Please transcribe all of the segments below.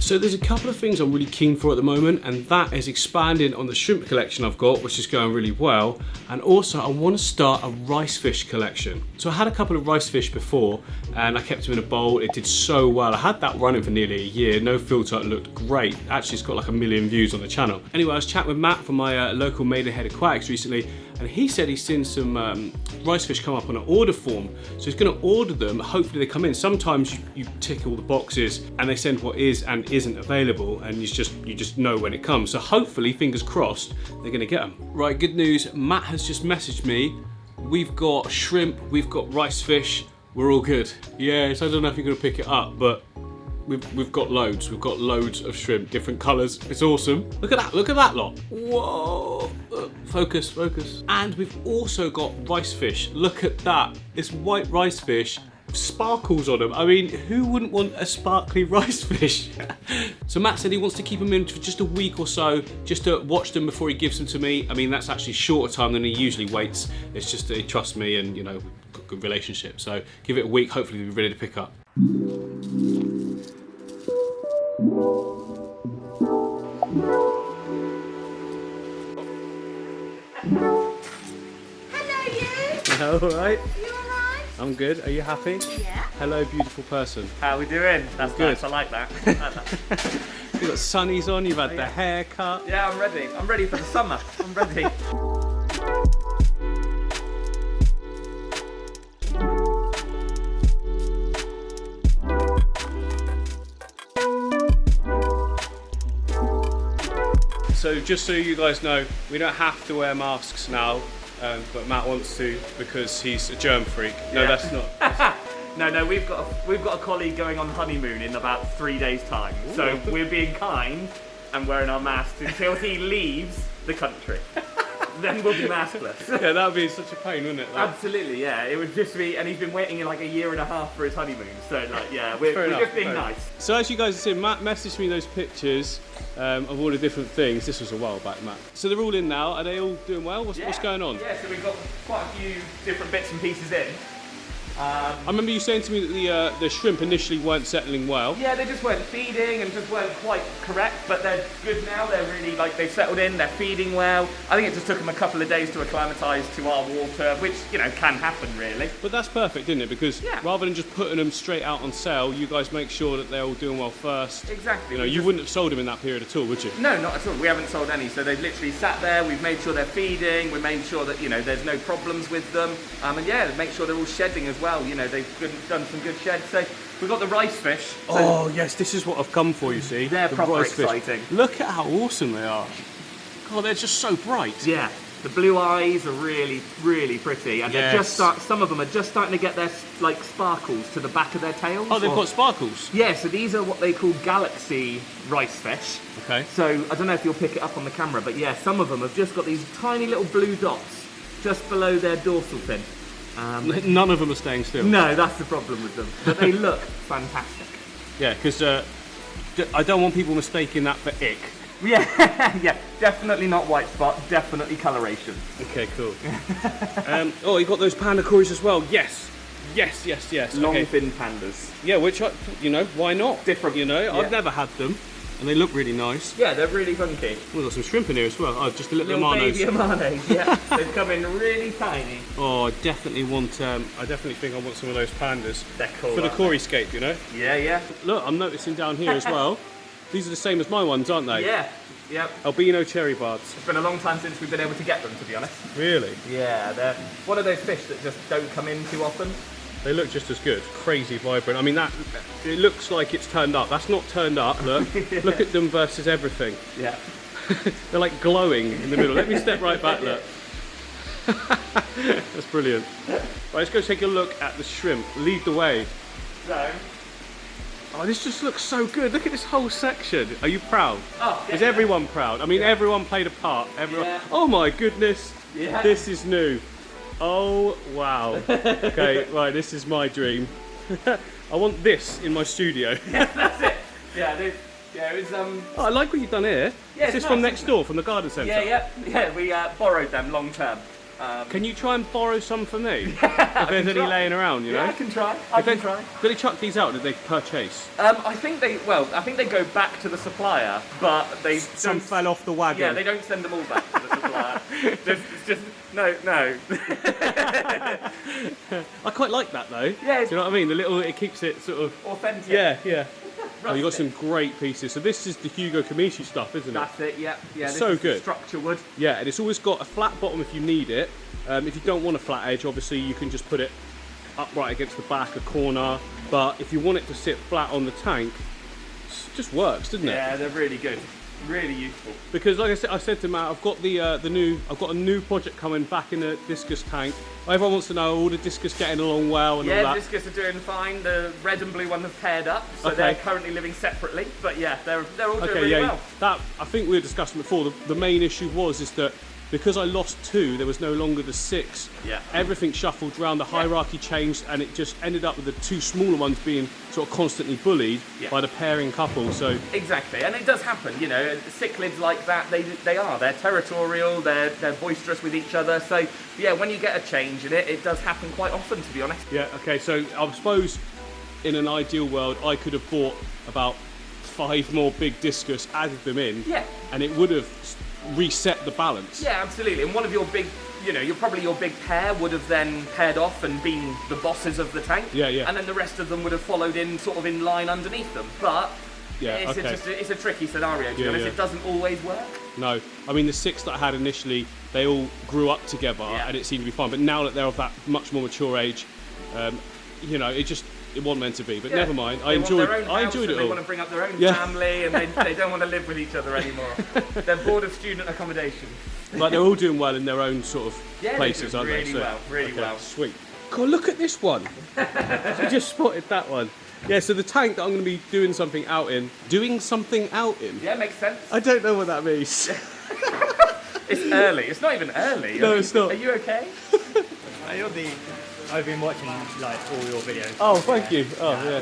So there's a couple of things I'm really keen for at the moment, and that is expanding on the shrimp collection I've got, which is going really well, and also I want to start a rice fish collection. So I had a couple of rice fish before and I kept them in a bowl. It did so well. I had that running for nearly a year, no filter, it looked great. Actually, it's got like 1 million views on the channel. Anyway, I was chatting with Matt from my local Maidenhead Aquatics recently, and he said he's seen some rice fish come up on an order form. So he's going to order them, hopefully they come in. Sometimes you tick all the boxes and they send what is and isn't available, and you just know when it comes. So hopefully, fingers crossed, they're going to get them. Right, good news, Matt has just messaged me. We've got shrimp, we've got rice fish, we're all good. Yeah, so I don't know if you're going to pick it up, but we've got loads. We've got loads of shrimp, different colours. It's awesome. Look at that lot. Whoa. Focus, focus. And we've also got rice fish. Look at that. It's white rice fish with sparkles on them. I mean, who wouldn't want a sparkly rice fish? So Matt said he wants to keep them in for just a week or so, just to watch them before he gives them to me. I mean, that's actually shorter time than he usually waits. It's just that he trusts me, and you know, we've got a good relationship. So give it a week, hopefully we'll be ready to pick up. Hello, you. All right. You alright? I'm good. Are you happy? Yeah. Hello, beautiful person. How are we doing? That's good. nice, I like that. You've got sunnies on, you've had the haircut. Yeah, I'm ready. I'm ready for the summer. I'm ready. So just so you guys know, we don't have to wear masks now, but Matt wants to because he's a germ freak. No, Yeah. that's not. No, we've got a colleague going on honeymoon in about 3 days' time. So we're being kind and wearing our masks until he leaves the country. Then we'll be maskless. Yeah, that would be such a pain, wouldn't it? Like, Absolutely, yeah. It would just be, and he's been waiting in like 1.5 years for his honeymoon. So like, yeah, we're enough, just being fair nice. enough. So as you guys have seen, Matt messaged me those pictures of all the different things. This was a while back, Matt. So they're all in now. Are they all doing well? What's going on? Yeah, so we've got quite a few different bits and pieces in. I remember you saying to me that the shrimp initially weren't settling well. Yeah, they just weren't feeding and just weren't quite correct, but they're good now. They're really, like, they've settled in, they're feeding well. I think it just took them a couple of days to acclimatise to our water, which, you know, can happen really. But that's perfect, isn't it? Because rather than just putting them straight out on sale, you guys make sure that they're all doing well first. Exactly. You know, you wouldn't have sold them in that period at all, would you? No, not at all. We haven't sold any. So they've literally sat there, we've made sure they're feeding, we've made sure that, you know, there's no problems with them. And yeah, make sure they're all shedding as well. You know, they've done some good sheds. So we've got the rice fish. Oh yes, this is what I've come for, you see. They're the proper rice fish. exciting. Look at how awesome they are. God, they're just so bright. Yeah, the blue eyes are really, really pretty, and they're just some of them are just starting to get their like sparkles to the back of their tails. Oh, they've got sparkles. Yeah, so these are what they call galaxy rice fish. Okay. So I don't know if you'll pick it up on the camera, but yeah, some of them have just got these tiny little blue dots just below their dorsal fin. None of them are staying still. No, that's the problem with them. But they look fantastic. Yeah, because I don't want people mistaking that for ick. Yeah, yeah, definitely not white spot, definitely coloration. Okay, cool. Oh, you got those panda cories as well. Yes, yes, yes, yes. Long okay. fin pandas. Yeah, which you know, why not? Different. You know, Yeah. I've never had them, and they look really nice. Yeah, they're really funky. We've got some shrimp in here as well. Oh, just a little baby Amanos, yeah. They've come in really tiny. Oh, I definitely want. I definitely think I want some of those pandas. They're cool. For the coryscape, you know. Yeah, yeah. Look, I'm noticing down here as well. These are the same as my ones, aren't they? Yeah, yep. Albino cherry barbs. It's been a long time since we've been able to get them, to be honest. Really? Yeah, they're one of those fish that just don't come in too often. They look just as good. Crazy vibrant. I mean, it looks like it's turned up. That's not turned up. Look, look at them versus everything. Yeah. They're like glowing in the middle. Let me step right back. Look. That's brilliant. Right, let's go take a look at the shrimp. Lead the way. So. Oh, this just looks so good. Look at this whole section. Are you proud? Oh, yeah. Is everyone proud? I mean, everyone played a part. Everyone. Yeah. Oh my goodness. Yeah. This is new. Oh wow. Okay, right. This is my dream. I want this in my studio. Yeah, that's it. Yeah, it was Oh, I like what you've done here. Yeah, Is this it's from nice, next door, from the garden centre? Yeah, we borrowed them long term. Can you try and borrow some for me? If there's any laying around, you know? Yeah, I can try. I can try. Do they chuck these out? Did they purchase? I think they go back to the supplier, but they Some fell off the wagon. Yeah, they don't send them all back to the supplier. No. I quite like that though. Yeah, do you know what I mean? It keeps it sort of authentic. Yeah. Oh, you got some great pieces. So this is the Hugo Kamishi stuff, isn't it? That's it. Yeah. This so is good. Structure wood. Yeah, and it's always got a flat bottom if you need it. If you don't want a flat edge, obviously you can just put it upright against the back, a corner. But if you want it to sit flat on the tank, it just works, doesn't it? Yeah, they're really good. Really useful. Because like I said to Matt, I've got I've got a new project coming back in the discus tank. Everyone wants to know all the discus getting along well and all that. Yeah, discus are doing fine. The red and blue one have paired up, so they're currently living separately. But yeah, they're all doing really well. That I think we were discussing before. The main issue is that because I lost 2, there was no longer the 6. Yeah. Everything shuffled around, the hierarchy changed, and it just ended up with the 2 smaller ones being sort of constantly bullied by the pairing couple. So exactly, and it does happen. You know, cichlids like that, they're territorial, they're boisterous with each other. So yeah, when you get a change in it, it does happen quite often, to be honest. Yeah. Okay. So I suppose in an ideal world, I could have bought about 5 more big discus, added them in, and it would have reset the balance. Yeah, absolutely. And one of your big, your big pair would have then paired off and been the bosses of the tank. Yeah. And then the rest of them would have followed in sort of in line underneath them. But it's a tricky scenario, to be honest. It doesn't always work. No. I mean, the 6 that I had initially, they all grew up together and it seemed to be fine. But now that they're of that much more mature age, it wasn't meant to be, but never mind. I enjoyed it all. They want to bring up their own family, and they don't want to live with each other anymore. They're bored of student accommodation. But they're all doing well in their own sort of places, aren't they? Really well. Sweet. God, look at this one. I just spotted that one. Yeah, so the tank that I'm going to be doing something out in. Yeah, makes sense. I don't know what that means. It's early. It's not even early. No, it's not. Are you okay? I've been watching like all your videos. Oh, thank you. Oh, yeah,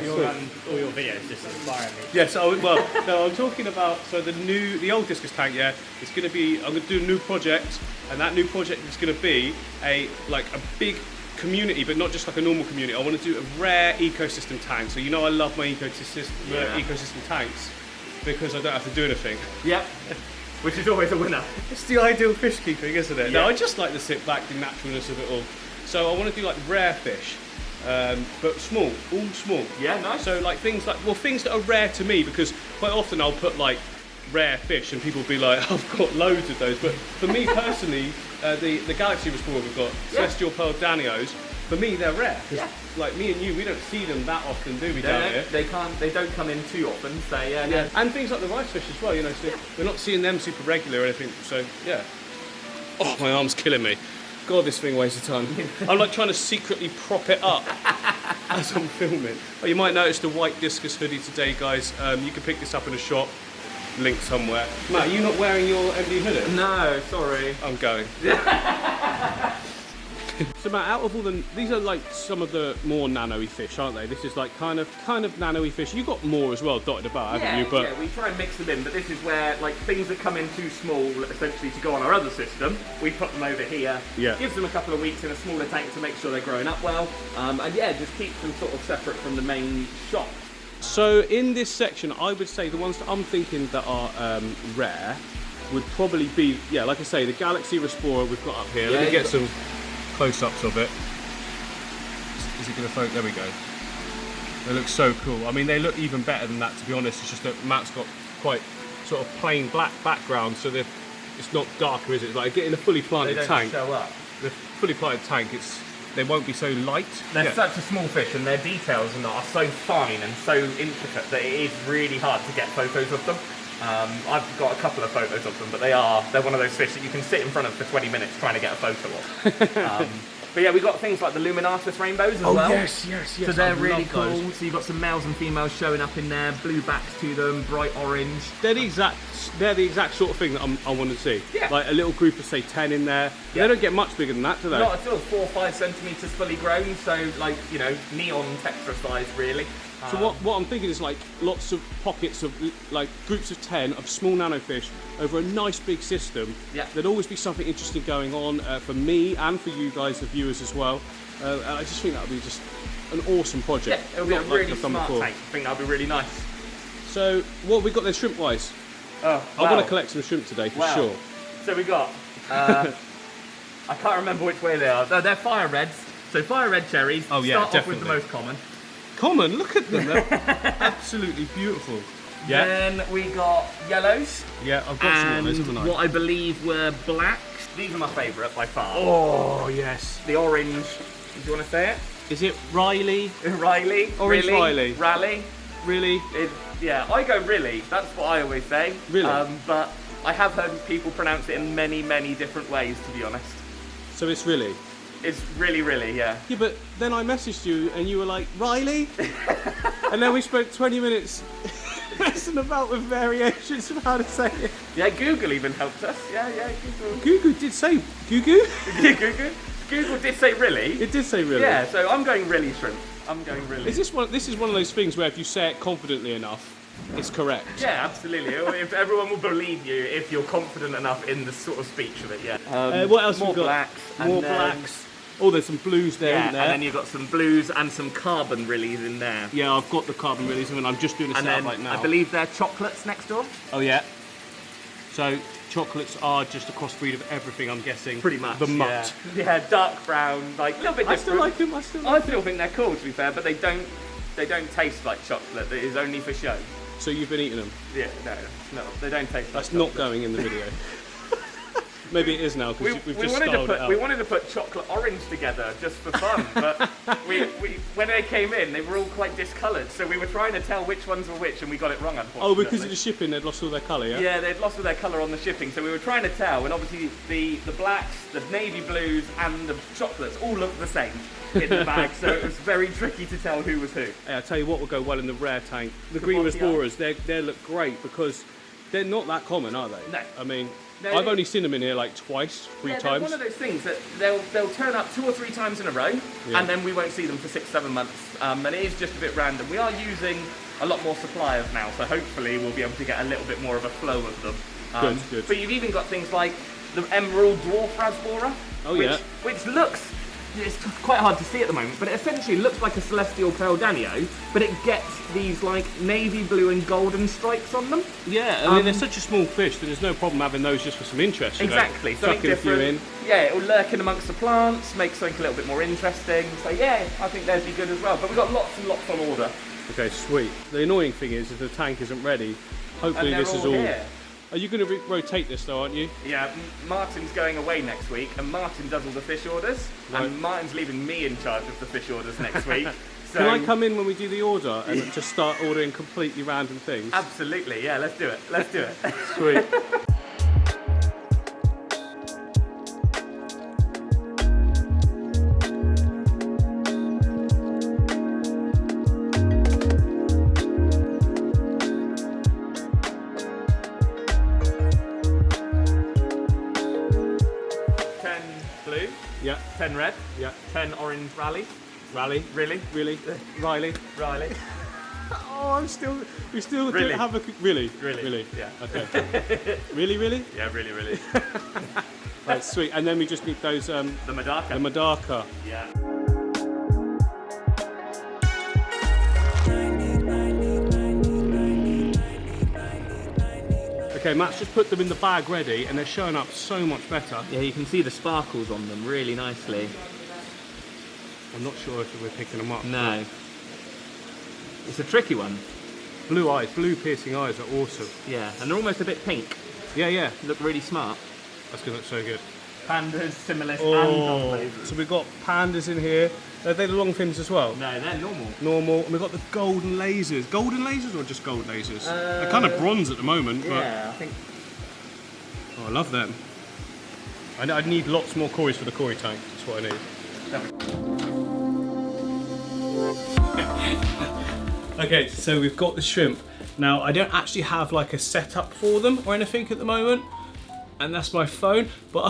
all your videos just inspire me. Yes, no, I'm talking about the old discus tank. Yeah, it's going to be. I'm going to do a new project, and that new project is going to be a big community, but not just like a normal community. I want to do a rare ecosystem tank. So I love my ecosystem tanks because I don't have to do anything. Yep. Which is always a winner. It's the ideal fish keeping, isn't it? Yeah. No, I just like to sit back, the naturalness of it all. So I want to do like rare fish, but small, all small. Yeah, nice. So like things that are rare to me, because quite often I'll put like rare fish and people will be like, I've got loads of those. But for me personally, the Galaxy Explorer we've got, Celestial Pearl Danios, for me they're rare. Because like me and you, we don't see them that often, do we, down here? They don't come in too often, so yeah. And things like the rice fish as well, so we're not seeing them super regular or anything, so yeah. Oh, my arm's killing me. God, this thing weighs a ton. I'm like trying to secretly prop it up as I'm filming. Oh, you might notice the white discus hoodie today, guys. You can pick this up in a shop, link somewhere. Matt, are you not wearing your MD hoodie? No, sorry. I'm going. So Matt, out of all these are like some of the more nano-y fish, aren't they? This is like kind of nano-y fish. You've got more as well dotted about, haven't you? But we try and mix them in, but this is where like things that come in too small, essentially to go on our other system, we put them over here. Yeah. Gives them a couple of weeks in a smaller tank to make sure they're growing up well, and just keeps them sort of separate from the main shop. So in this section, I would say the ones that I'm thinking that are rare would probably be, like I say, the Galaxy Explorer we've got up here. Let me get some close-ups of it. Is it going to focus? There we go. They look so cool. I mean, they look even better than that, to be honest. It's just that Matt's got quite sort of plain black background, so it's not darker, is it? Like getting a fully planted tank. They don't show up. The fully planted tank, they won't be so light. They're such a small fish, and their details are so fine and so intricate that it is really hard to get photos of them. I've got a couple of photos of them, but they're one of those fish that you can sit in front of for 20 minutes trying to get a photo of. But yeah, we've got things like the Luminaris Rainbows as well. Oh yes. So they're really cool. Those. So you've got some males and females showing up in there, blue backs to them, bright orange. They're the exact sort of thing that I want to see. Yeah. Like a little group of say 10 in there. Yeah. They don't get much bigger than that, do they? Not at all. 4 or 5 centimetres fully grown. So like neon tetra size really. So what I'm thinking is like lots of pockets of like groups of 10 of small nanofish over a nice big system. Yeah. There'd always be something interesting going on for me and for you guys, the viewers as well. And I just think that would be just an awesome project. Yeah, it'll be a Not like really I've done smart before. tank. I think that'll be really nice. So what have we got there shrimp wise? Oh, I want to collect some shrimp today for sure. So we got, I can't remember which way they are. No, they're fire reds. So fire red cherries. Oh yeah, Start off with the most common. Common, look at them, they're absolutely beautiful. Yeah. Then we got yellows. Yeah, I've got some of those, haven't I? What I believe were blacks. These are my favourite by far. Oh yes. The orange. Do you want to say it? Is it Riley? Riley. Orange really? Riley. Rally. Really? Yeah, I go really. That's what I always say. Really? But I have heard people pronounce it in many, many different ways, to be honest. So it's really? It's really, yeah. Yeah, but then I messaged you and you were like, Riley? And then we spent 20 minutes messing about with variations of how to say it. Yeah, Google even helped us. Yeah, Google. Google did say, Google? Google did say really. It did say really. Yeah, so I'm going really shrimp. I'm going really. This is one of those things where if you say it confidently enough, it's correct. Yeah, absolutely. If everyone will believe you if you're confident enough in the sort of speech of it, yeah. What else more have we got? blacks. More blacks. Oh, there's some blues there, Yeah, isn't there? and then you've got some blues and some carbon release in there. Yeah, I've got the carbon release and I'm just doing a And setup then right now. I believe they're chocolates next door. Oh yeah. So chocolates are just a crossbreed of everything, I'm guessing. Pretty much. The mutt. Yeah, dark brown, like a little bit different. I still like them. I still think they're cool, to be fair, but they don't taste like chocolate. It is only for show. So you've been eating them? Yeah, no, they don't taste like That's chocolate. not going in the video. Maybe it is now because we've just wanted styled to it out. we wanted to put chocolate orange together just for fun, but when they came in, they were all quite discoloured. So we were trying to tell which ones were which, and we got it wrong, unfortunately. Oh, because of the shipping, they'd lost all their colour, yeah? Yeah, they'd lost all their colour on the shipping, so we were trying to tell, and obviously the blacks, the navy blues, and the chocolates all looked the same in the bag, so it was very tricky to tell who was who. Hey, I tell you what will go well in the rare tank. The The green Bosnia. Resborers, they look great because they're not that common, are they? No. I mean, No, I've only seen them in here like twice, three Yeah, times. they're one of those things that they'll turn up 2 or 3 times in a row, Yeah. and then we won't see them for 6-7 months. And it is just a bit random. We are using a lot more suppliers now, so hopefully we'll be able to get a little bit more of a flow of them. Good. But you've even got things like the Emerald Dwarf Rasbora, Oh, yeah. which looks, it's quite hard to see at the moment, but it essentially looks like a Celestial Pearl Danio, but it gets these like navy blue and golden stripes on them. Yeah, I mean, they're such a small fish that there's no problem having those just for some interest. You know? Exactly, something Tucking a few different. in. Yeah, it'll lurk in amongst the plants, make something a little bit more interesting. So yeah, I think they'd be good as well. But we've got lots and lots on order. Okay, sweet. The annoying thing is if the tank isn't ready, hopefully And they're this is all all... here. Are you going to rotate this though, aren't you? Yeah, Martin's going away next week, and Martin does all the fish orders, Right. and Martin's leaving me in charge of the fish orders next week. So Can I come in when we do the order and just start ordering completely random things? Absolutely, yeah, let's do it. Let's do it. Sweet. Blue, Yeah, 10 red, yeah. 10 orange rally. Rally. Really? Really? Riley. Riley. Oh, we still Really? didn't have a... Really? Really? Yeah. Okay. Really? Yeah, really. Right, sweet. And then we just need those, The Madaka. the Madaka. Yeah. Okay, Matt's just put them in the bag ready and they're showing up so much better. Yeah, you can see the sparkles on them really nicely. I'm not sure if we're picking them up. No. It's a tricky one. Blue eyes, blue piercing eyes are awesome. Yeah, and they're almost a bit pink. Yeah. Look really smart. That's going to look so good. Pandas, Similis, Oh, and so we've got pandas in here. Are they the long fins as well? No, they're normal. Normal. And we've got the golden lasers. Golden lasers or just gold lasers? They're kind of bronze at the moment, Yeah, I think. but oh, I love them. I need lots more cories for the cory tank. That's what I need. Okay, so we've got the shrimp. Now, I don't actually have like a setup for them or anything at the moment. And that's my phone, but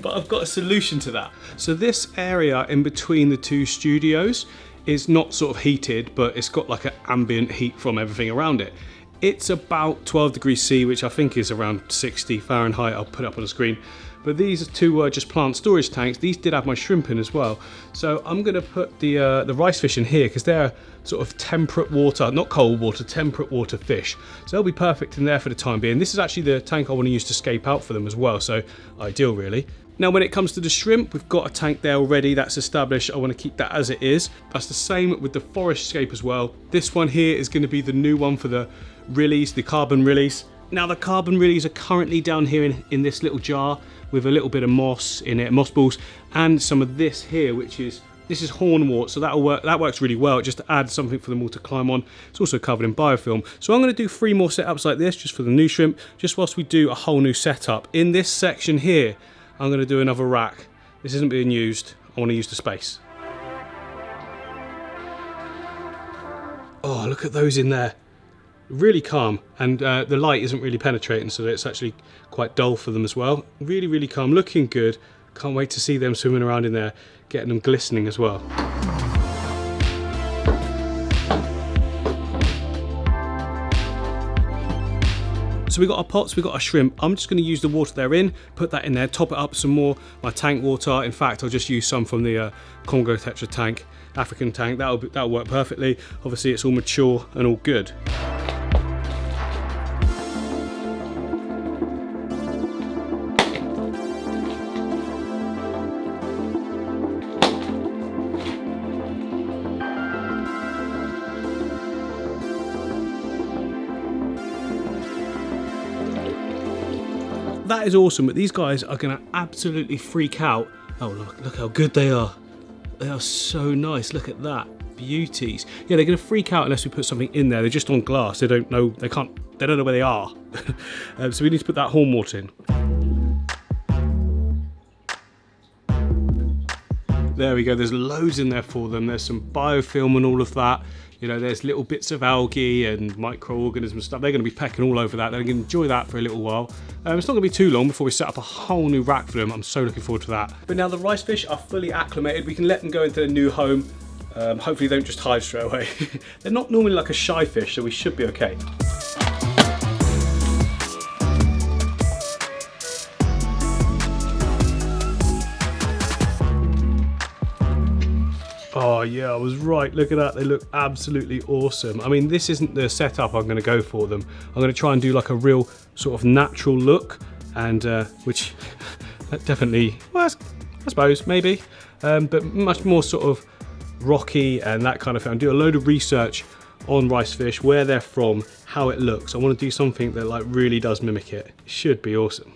I've got a solution to that. So this area in between the two studios is not sort of heated, but it's got like an ambient heat from everything around it. It's about 12 degrees C, which I think is around 60 Fahrenheit. I'll put it up on the screen. But these two were just plant storage tanks. These did have my shrimp in as well. So I'm going to put the rice fish in here because they're sort of temperate water, not cold water, temperate water fish. So they'll be perfect in there for the time being. This is actually the tank I want to use to scape out for them as well. So ideal really. Now when it comes to the shrimp, we've got a tank there already that's established. I want to keep that as it is. That's the same with the forest scape as well. This one here is going to be the new one for the rillies, the carbon rillies. Now the carbon rillies are currently down here in this little jar with a little bit of moss in it, moss balls, and some of this here, this is hornwort, so that works really well. It just adds something for them all to climb on. It's also covered in biofilm. So I'm going to do 3 more setups like this just for the new shrimp, just whilst we do a whole new setup. In this section here, I'm going to do another rack. This isn't being used. I want to use the space. Oh, look at those in there. Really calm, and the light isn't really penetrating, so it's actually quite dull for them as well. Really, really calm, looking good. Can't wait to see them swimming around in there, getting them glistening as well. So we got our pots, we got our shrimp. I'm just going to use the water they're in, put that in there, top it up some more. My tank water, in fact, I'll just use some from the Congo Tetra tank, African tank. That'll work perfectly. Obviously, it's all mature and all good. That is awesome, but these guys are going to absolutely freak out. Oh, look how good they are. They are so nice. Look at that. Beauties. Yeah, they're going to freak out unless we put something in there. They're just on glass. They don't know where they are. So we need to put that hornwort in. There we go. There's loads in there for them. There's some biofilm and all of that. You know, there's little bits of algae and microorganisms stuff. They're going to be pecking all over that. They're going to enjoy that for a little while. It's not going to be too long before we set up a whole new rack for them. I'm so looking forward to that. But now the rice fish are fully acclimated. We can let them go into their new home. Hopefully they don't just hide straight away. They're not normally like a shy fish, so we should be okay. Oh yeah, I was right. Look at that. They look absolutely awesome. I mean, this isn't the setup I'm going to go for them. I'm going to try and do like a real sort of natural look, and which definitely, well, I suppose, maybe, but much more sort of rocky and that kind of thing. Do a load of research on rice fish, where they're from, how it looks. I want to do something that like really does mimic it. It should be awesome.